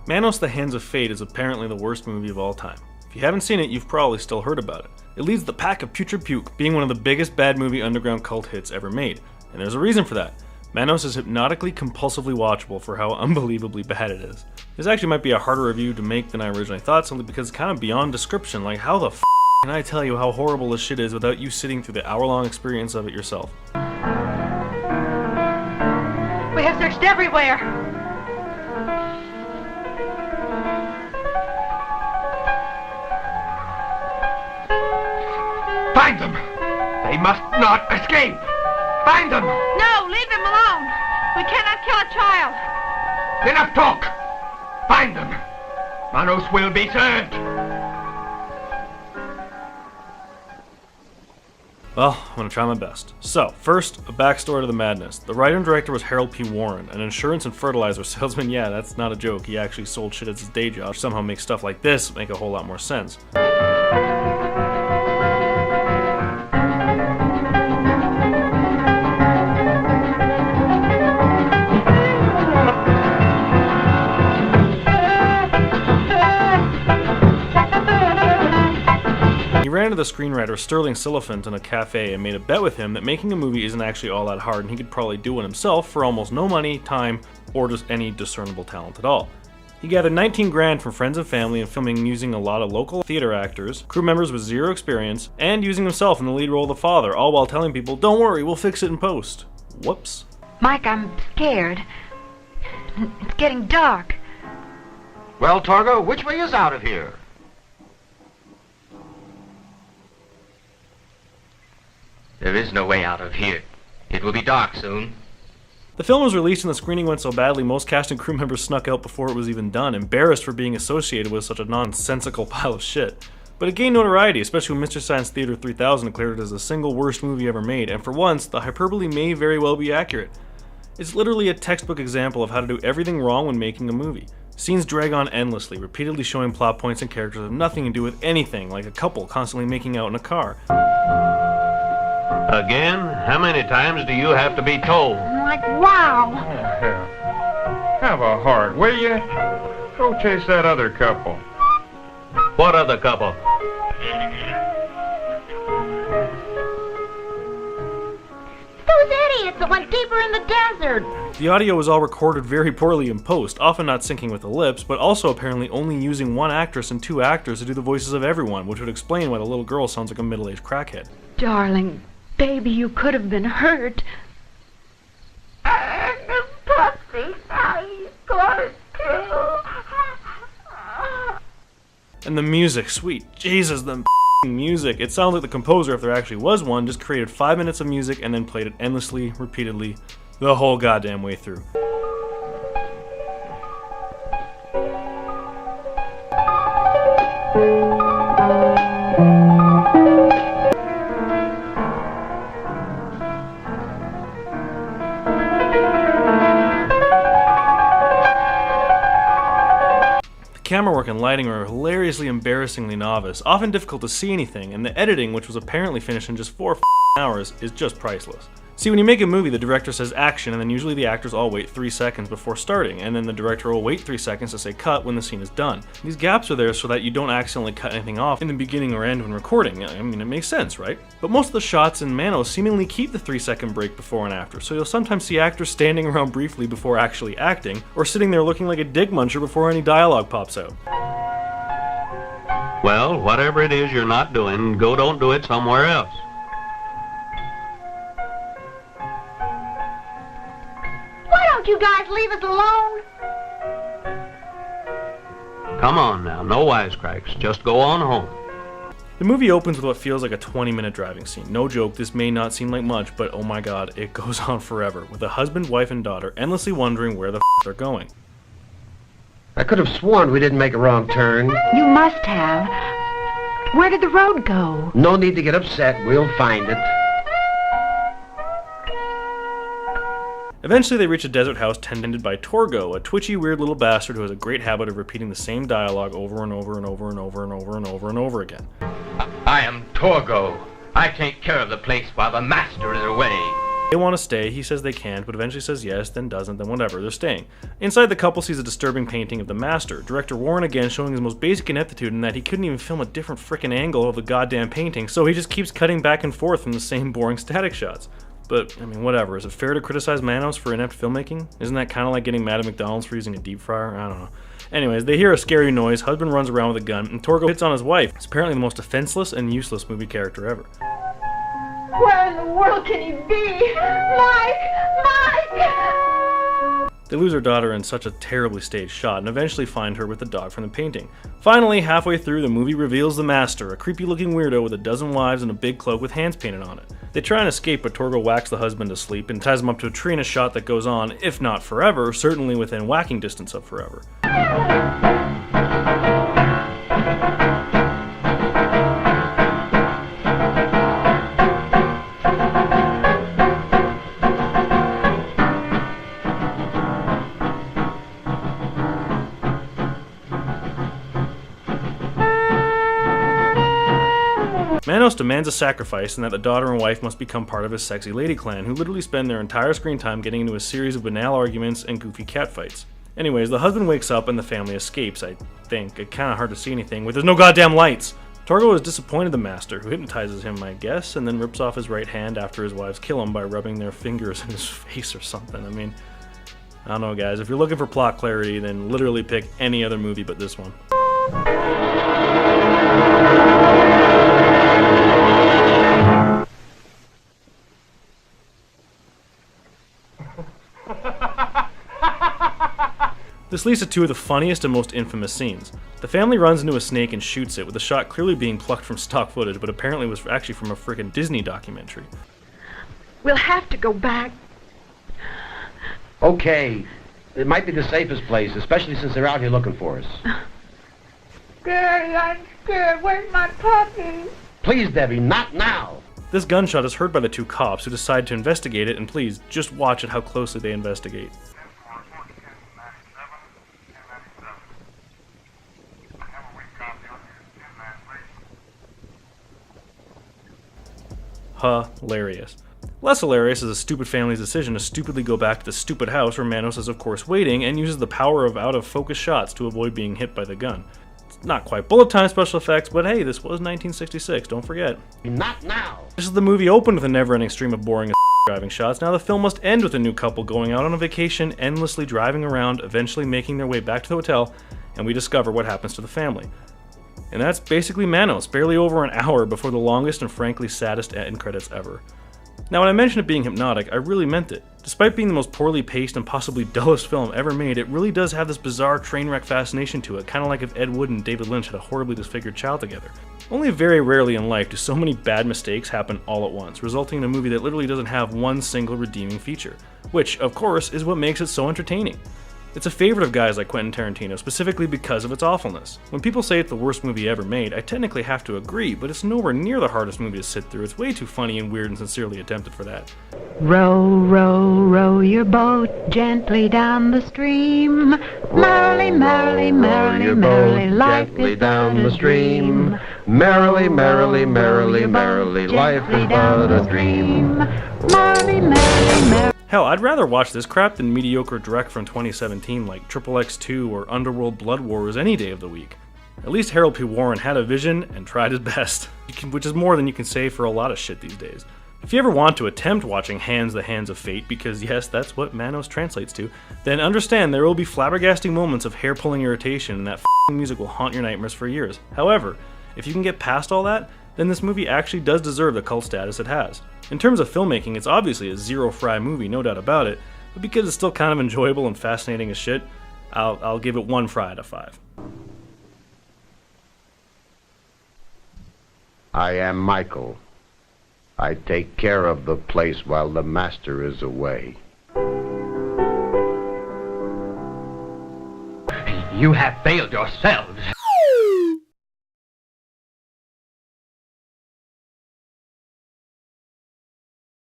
Manos: The Hands of Fate is apparently the worst movie of all time. If you haven't seen it, you've probably still heard about it. It leads the pack of Putrid Puke, being one of the biggest bad movie underground cult hits ever made. And there's a reason for that. Manos is hypnotically compulsively watchable for how unbelievably bad it is. This actually might be a harder review to make than I originally thought, simply because it's kind of beyond description. Like, how the f can I tell you how horrible this shit is without you sitting through the hour-long experience of it yourself? We have searched everywhere. Find them! They must not escape! Find them! No, leave them alone. We cannot kill a child. Enough talk! Find them! Manos will be served! Well, I'm gonna try my best. So, first, a backstory to the madness. The writer and director was Harold P. Warren, an insurance and fertilizer salesman. Yeah, that's not a joke. He actually sold shit as his day job, which somehow makes stuff like this make a whole lot more sense. He ran into the screenwriter Sterling Silliphant in a cafe and made a bet with him that making a movie isn't actually all that hard and he could probably do it himself for almost no money, time, or just any discernible talent at all. He gathered 19 grand from friends and family and filming using a lot of local theater actors, crew members with zero experience, and using himself in the lead role of the father, all while telling people, "Don't worry, we'll fix it in post." Whoops. Mike, I'm scared. It's getting dark. Well, Torgo, which way is out of here? There is no way out of here. It will be dark soon. The film was released and the screening went so badly most cast and crew members snuck out before it was even done, embarrassed for being associated with such a nonsensical pile of shit. But it gained notoriety, especially when Mr. Science Theater 3000 declared it as the single worst movie ever made, and for once, the hyperbole may very well be accurate. It's literally a textbook example of how to do everything wrong when making a movie. Scenes drag on endlessly, repeatedly showing plot points and characters that have nothing to do with anything, like a couple constantly making out in a car. Again? How many times do you have to be told? Like, wow. Oh, hell. Have a heart, will you? Go chase that other couple. What other couple? Those idiots that went deeper in the desert. The audio was all recorded very poorly in post, often not syncing with the lips, but also apparently only using one actress and two actors to do the voices of everyone, which would explain why the little girl sounds like a middle-aged crackhead. Darling, baby, you could have been hurt. And the puppy, I got to. And the music, sweet Jesus, the music. It sounds like the composer, if there actually was one, just created 5 minutes of music and then played it endlessly, repeatedly, the whole goddamn way through. Camera work and lighting are hilariously embarrassingly novice, often difficult to see anything, and the editing, which was apparently finished in just 4 hours, is just priceless. See, when you make a movie, the director says action, and then usually the actors all wait 3 seconds before starting, and then the director will wait 3 seconds to say cut when the scene is done. These gaps are there so that you don't accidentally cut anything off in the beginning or end when recording. I mean, it makes sense, right? But most of the shots in Manos seemingly keep the 3-second break before and after, so you'll sometimes see actors standing around briefly before actually acting, or sitting there looking like a dig muncher before any dialogue pops out. Well, whatever it is you're not doing, don't do it somewhere else. Why don't you guys leave us alone? Come on now, no wisecracks. Just go on home. The movie opens with what feels like a 20-minute driving scene. No joke, this may not seem like much, but oh my god, it goes on forever, with a husband, wife, and daughter endlessly wondering where the f they're going. I could have sworn we didn't make a wrong turn. You must have. Where did the road go? No need to get upset. We'll find it. Eventually they reach a desert house tended by Torgo, a twitchy, weird little bastard who has a great habit of repeating the same dialogue over and over and over and over and over and over and over again. I am Torgo. I take care of the place while the master is away. They want to stay, he says they can't, but eventually says yes, then doesn't, then whatever, they're staying. Inside, the couple sees a disturbing painting of the master, director Warren again showing his most basic ineptitude in that he couldn't even film a different frickin' angle of the goddamn painting, so he just keeps cutting back and forth from the same boring static shots. But, I mean, whatever, is it fair to criticize Manos for inept filmmaking? Isn't that kinda like getting mad at McDonald's for using a deep fryer? I don't know. Anyways, they hear a scary noise, husband runs around with a gun, and Torgo hits on his wife. It's apparently the most defenseless and useless movie character ever. Where in the world can he be? Mike! They lose their daughter in such a terribly staged shot, and eventually find her with the dog from the painting. Finally, halfway through, the movie reveals the master, a creepy-looking weirdo with a dozen wives and a big cloak with hands painted on it. They try and escape, but Torgo whacks the husband to sleep and ties him up to a tree in a shot that goes on, if not forever, certainly within whacking distance of forever. Manos demands a sacrifice and that the daughter and wife must become part of his sexy lady clan, who literally spend their entire screen time getting into a series of banal arguments and goofy catfights. Anyways, the husband wakes up and the family escapes, I think. It's kinda hard to see anything, there's no goddamn lights! Torgo is disappointed the master, who hypnotizes him, I guess, and then rips off his right hand after his wives kill him by rubbing their fingers in his face or something. I mean, I don't know, guys. If you're looking for plot clarity, then literally pick any other movie but this one. This leads to two of the funniest and most infamous scenes. The family runs into a snake and shoots it, with the shot clearly being plucked from stock footage, but apparently was actually from a frickin' Disney documentary. We'll have to go back. Okay. It might be the safest place, especially since they're out here looking for us. Daddy, I'm scared. Where's my puppy? Please, Debbie, not now. This gunshot is heard by the two cops, who decide to investigate it, and please, just watch it how closely they investigate. Hilarious. Less hilarious is a stupid family's decision to stupidly go back to the stupid house where Manos is of course waiting and uses the power of out-of-focus shots to avoid being hit by the gun. It's not quite bullet time special effects, but hey, this was 1966, don't forget. Not now! Just as the movie opened with a never-ending stream of boring as driving shots, now the film must end with a new couple going out on a vacation, endlessly driving around, eventually making their way back to the hotel, and we discover what happens to the family. And that's basically Manos, barely over an hour before the longest and frankly saddest end credits ever. Now when I mentioned it being hypnotic, I really meant it. Despite being the most poorly paced and possibly dullest film ever made, it really does have this bizarre train wreck fascination to it, kinda like if Ed Wood and David Lynch had a horribly disfigured child together. Only very rarely in life do so many bad mistakes happen all at once, resulting in a movie that literally doesn't have one single redeeming feature. Which, of course, is what makes it so entertaining. It's a favorite of guys like Quentin Tarantino, specifically because of its awfulness. When people say it's the worst movie ever made, I technically have to agree, but it's nowhere near the hardest movie to sit through. It's way too funny and weird and sincerely attempted for that. Row, row, row your boat gently down the stream. Merrily, merrily, merrily, merrily, life is but a dream. Merrily, merrily, merrily, merrily, life is but a dream. Merrily, merrily, merrily. Hell, I'd rather watch this crap than mediocre direct from 2017 like XXX2 or Underworld Blood Wars any day of the week. At least Harold P. Warren had a vision and tried his best, which is more than you can say for a lot of shit these days. If you ever want to attempt watching Hands the Hands of Fate, because yes, that's what Manos translates to, then understand there will be flabbergasting moments of hair-pulling irritation and that f***ing music will haunt your nightmares for years. However, if you can get past all that, then this movie actually does deserve the cult status it has. In terms of filmmaking, it's obviously a zero-fry movie, no doubt about it, but because it's still kind of enjoyable and fascinating as shit, I'll give it 1 fry out of 5. I am Michael. I take care of the place while the master is away. You have failed yourselves.